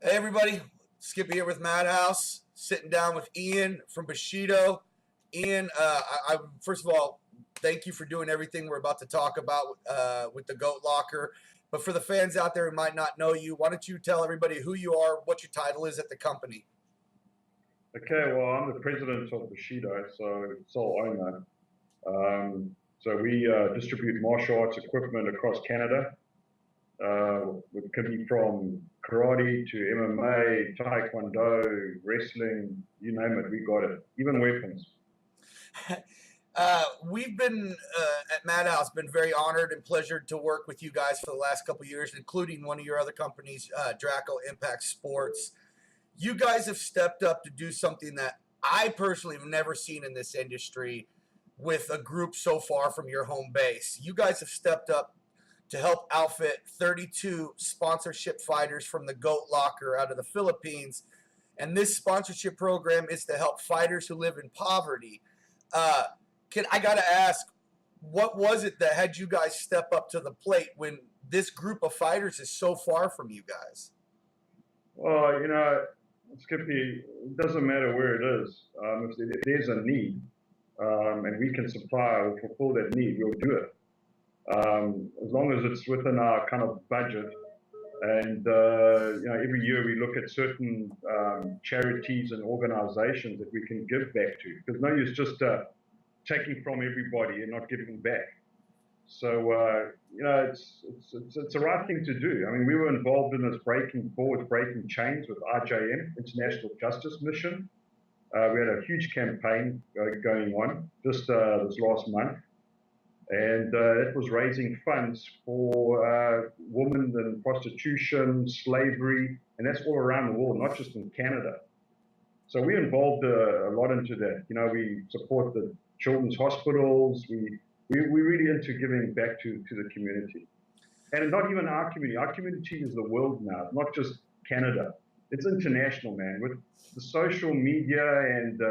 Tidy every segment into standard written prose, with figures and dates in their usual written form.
Hey everybody, Skippy here with Madhouse, sitting down with Ian from Bushido. Ian, first of all, thank you for doing everything we're about to talk about with the Goat Locker. But for the fans out there who might not know you, why don't you tell everybody who you are, what your title is at the company? Okay, well, I'm the president of Bushido, so sole owner. So we distribute martial arts equipment across Canada. It can be from karate to MMA, taekwondo, wrestling, you name it, we got it. Even weapons. We've been at Madhouse been very honored and pleasured to work with you guys for the last couple of years, including one of your other companies, Draco Impact Sports. You guys have stepped up to do something that I personally have never seen in this industry with a group so far from your home base. You guys have stepped up to help outfit 32 sponsorship fighters from the Goat Locker out of the Philippines. And this sponsorship program is to help fighters who live in poverty. I got to ask, what was it that had you guys step up to the plate when this group of fighters is so far from you guys? Well, Skippy, it doesn't matter where it is. If there's a need and we can supply or fulfill that need, we'll do it. As long as it's within our kind of budget. And, every year we look at certain charities and organizations that we can give back to. Because no use just taking from everybody and not giving back. So, it's the right thing to do. I mean, we were involved in this breaking chains with IJM, International Justice Mission. We had a huge campaign going on just this last month. And it was raising funds for women in prostitution, slavery, and that's all around the world, not just in Canada. So we involved a lot into that. We support the children's hospitals. We're really into giving back to the community. And not even our community. Our community is the world now, it's not just Canada. It's international, man. With the social media and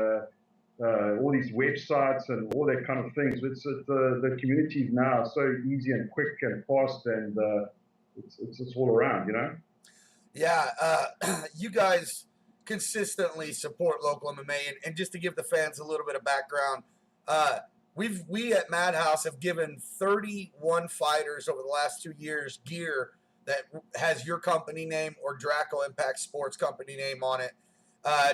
all these websites and all that kind of things, the community is now so easy and quick and fast, and it's all around, Yeah, you guys consistently support local MMA, and just to give the fans a little bit of background, we at Madhouse have given 31 fighters over the last 2 years gear that has your company name or Draco Impact Sports company name on it,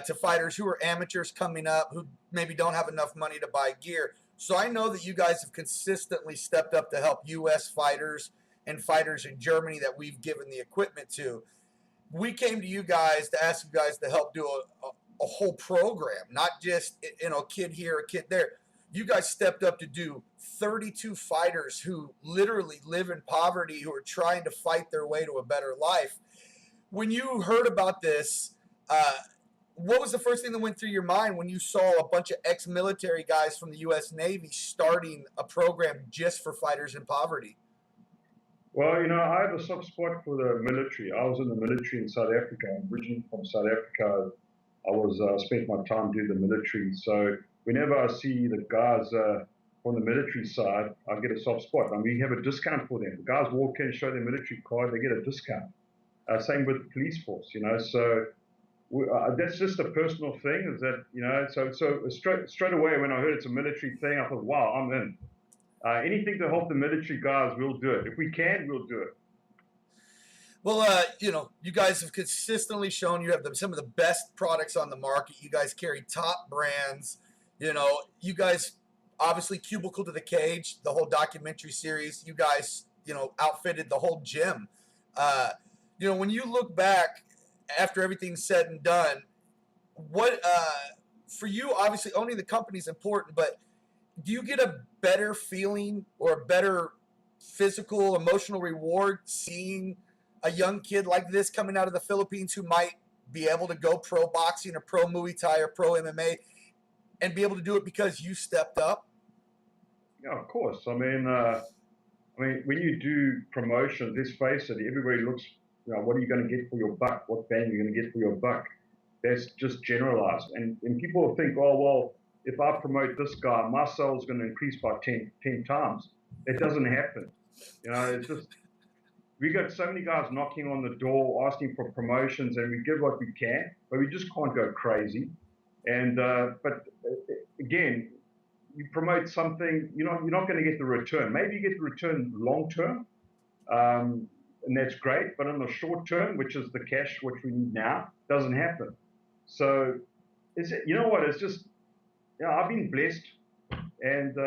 to fighters who are amateurs coming up who maybe don't have enough money to buy gear. So I know that you guys have consistently stepped up to help U.S. fighters and fighters in Germany that we've given the equipment to. We came to you guys to ask you guys to help do a whole program, not just a kid here, a kid there. You guys stepped up to do 32 fighters who literally live in poverty, who are trying to fight their way to a better life. When you heard about this, what was the first thing that went through your mind when you saw a bunch of ex-military guys from the U.S. Navy starting a program just for fighters in poverty? Well, I have a soft spot for the military. I was in the military in South Africa. I'm originally from South Africa. I spent my time doing the military. So whenever I see the guys from the military side, I get a soft spot. I mean, we have a discount for them. The guys walk in, show their military card, they get a discount. Same with the police force, So that's just a personal thing. Is that So straight away when I heard it's a military thing, I thought, wow, I'm in. Anything to help the military guys, we'll do it. If we can, we'll do it. Well, you guys have consistently shown you have some of the best products on the market. You guys carry top brands. You guys obviously Cubicle to the Cage, the whole documentary series. You guys, outfitted the whole gym. When you look back after everything's said and done, what for you, obviously owning the company is important, but do you get a better feeling or a better physical, emotional reward seeing a young kid like this coming out of the Philippines who might be able to go pro boxing or pro Muay Thai or pro MMA and be able to do it because you stepped up? Yeah, of course. I mean, when you do promotion, let's face it, everybody looks, what are you going to get for your buck? What bang are you going to get for your buck? That's just generalized. And people think, oh, well, if I promote this guy, my sales is going to increase by 10 times. It doesn't happen. It's just, We got so many guys knocking on the door, asking for promotions, and we give what we can, but we just can't go crazy. And but again, you promote something, you're not going to get the return. Maybe you get the return long term, and that's great. But in the short term, which is the cash which we need now, doesn't happen. So you know what? It's just, I've been blessed, and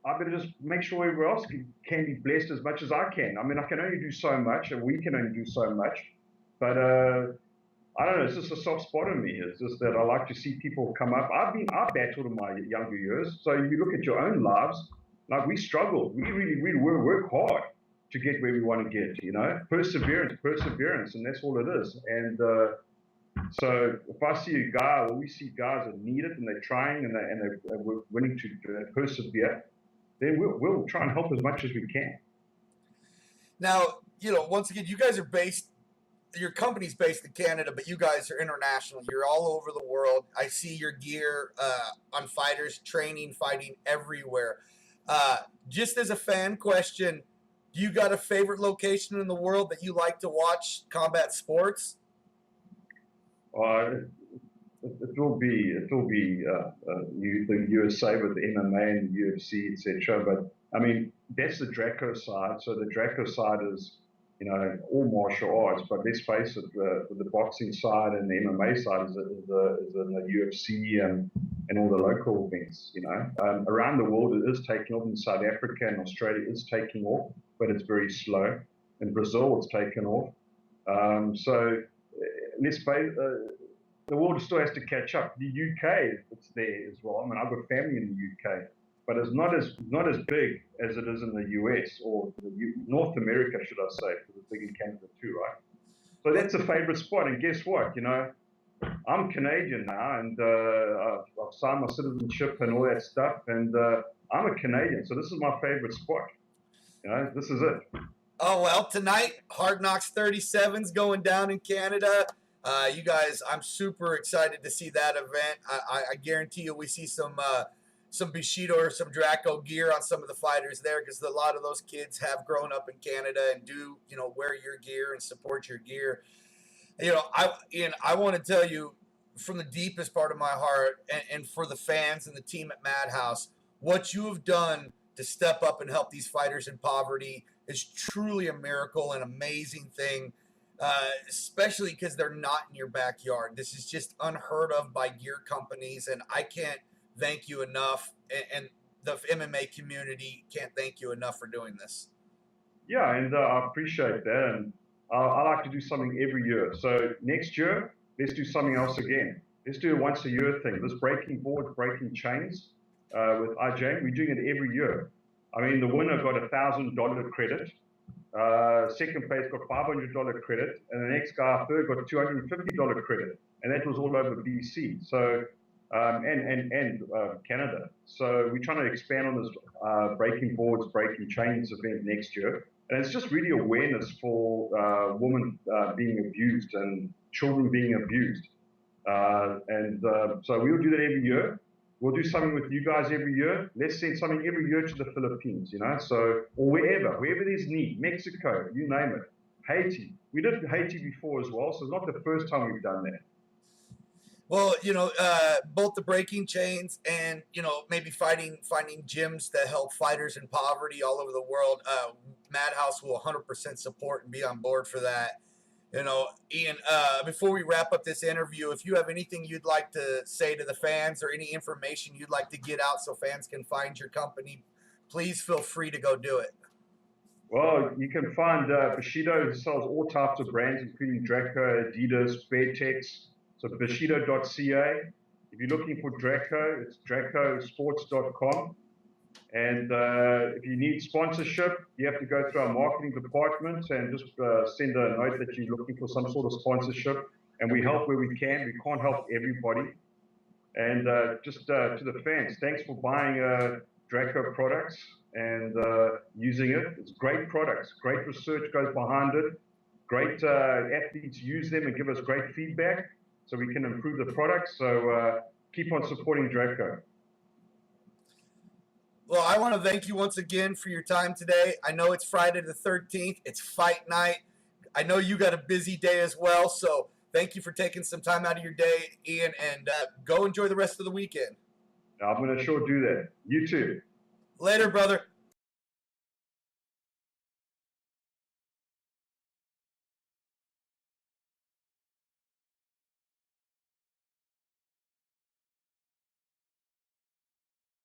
I better just make sure everyone else can be blessed as much as I can. I mean, I can only do so much, and we can only do so much. But I don't know. It's just a soft spot in me. It's just that I like to see people come up. I've battled in my younger years. So if you look at your own lives, like we struggled. We really work hard to get where we want to get. Perseverance, and that's all it is. And so if I see a guy, or we see guys that need it, and they're trying, and they're willing to persevere, then we'll try and help as much as we can. Now, once again, you guys are your company's based in Canada, but you guys are international. You're all over the world. I see your gear on fighters, training, fighting everywhere. Just as a fan question, do you got a favorite location in the world that you like to watch combat sports? It will be the USA with the MMA and the UFC, etc. But I mean, that's the Draco side. So the Draco side is, all martial arts. But let's face it, the boxing side and the MMA side is in the UFC and all the local events. Around the world it is taking off. In South Africa and Australia it's taking off, but it's very slow. In Brazil it's taken off. So let's face the world still has to catch up. The UK, it's there as well. I mean, I've got family in the UK, but it's not as big as it is in the US or North America, should I say, because it's big in Canada too, right? So that's a favorite spot. And guess what? I'm Canadian now, and I've signed my citizenship and all that stuff, and I'm a Canadian, so this is my favorite spot. This is it. Oh, well, tonight, Hard Knocks 37's going down in Canada. You guys, I'm super excited to see that event. I guarantee you we see some Bushido or some Draco gear on some of the fighters there, because a lot of those kids have grown up in Canada and do, wear your gear and support your gear. I want to tell you from the deepest part of my heart, and for the fans and the team at Madhouse, what you have done to step up and help these fighters in poverty is truly a miracle, an amazing thing. Especially because they're not in your backyard. This is just unheard of by gear companies, and I can't thank you enough, and the MMA community can't thank you enough for doing this. Yeah, and I appreciate that, and I like to do something every year. So next year, let's do something else again. Let's do a once a year thing. This breaking boards, breaking chains with IJ, we're doing it every year. I mean, the winner got $1,000 credit. Second place got $500 credit, and the next guy, third, got $250 credit, and that was all over BC. So and Canada. So we're trying to expand on this breaking boards, breaking chains event next year, and it's just really awareness for women being abused and children being abused, so we'll do that every year. We'll do something with you guys every year. Let's send something every year to the Philippines, so, or wherever there's need, Mexico, you name it. Haiti. We did Haiti before as well, so it's not the first time we've done that. Well, both the breaking chains and, maybe finding gyms that help fighters in poverty all over the world, Madhouse will 100% support and be on board for that. Ian, before we wrap up this interview, if you have anything you'd like to say to the fans or any information you'd like to get out so fans can find your company, please feel free to go do it. Well, you can find Bushido sells all types of brands, including Draco, Adidas, Beartex. So Bushido.ca. If you're looking for Draco, it's dracosports.com. And if you need sponsorship, you have to go through our marketing department and just send a note that you're looking for some sort of sponsorship. And we help where we can. We can't help everybody. And just to the fans, thanks for buying Draco products and using it. It's great products. Great research goes behind it. Great athletes use them and give us great feedback so we can improve the product. So keep on supporting Draco. Well, I want to thank you once again for your time today. I know it's Friday the 13th. It's fight night. I know you got a busy day as well, so thank you for taking some time out of your day, Ian, and go enjoy the rest of the weekend. I'm going to sure do that. You too. Later, brother.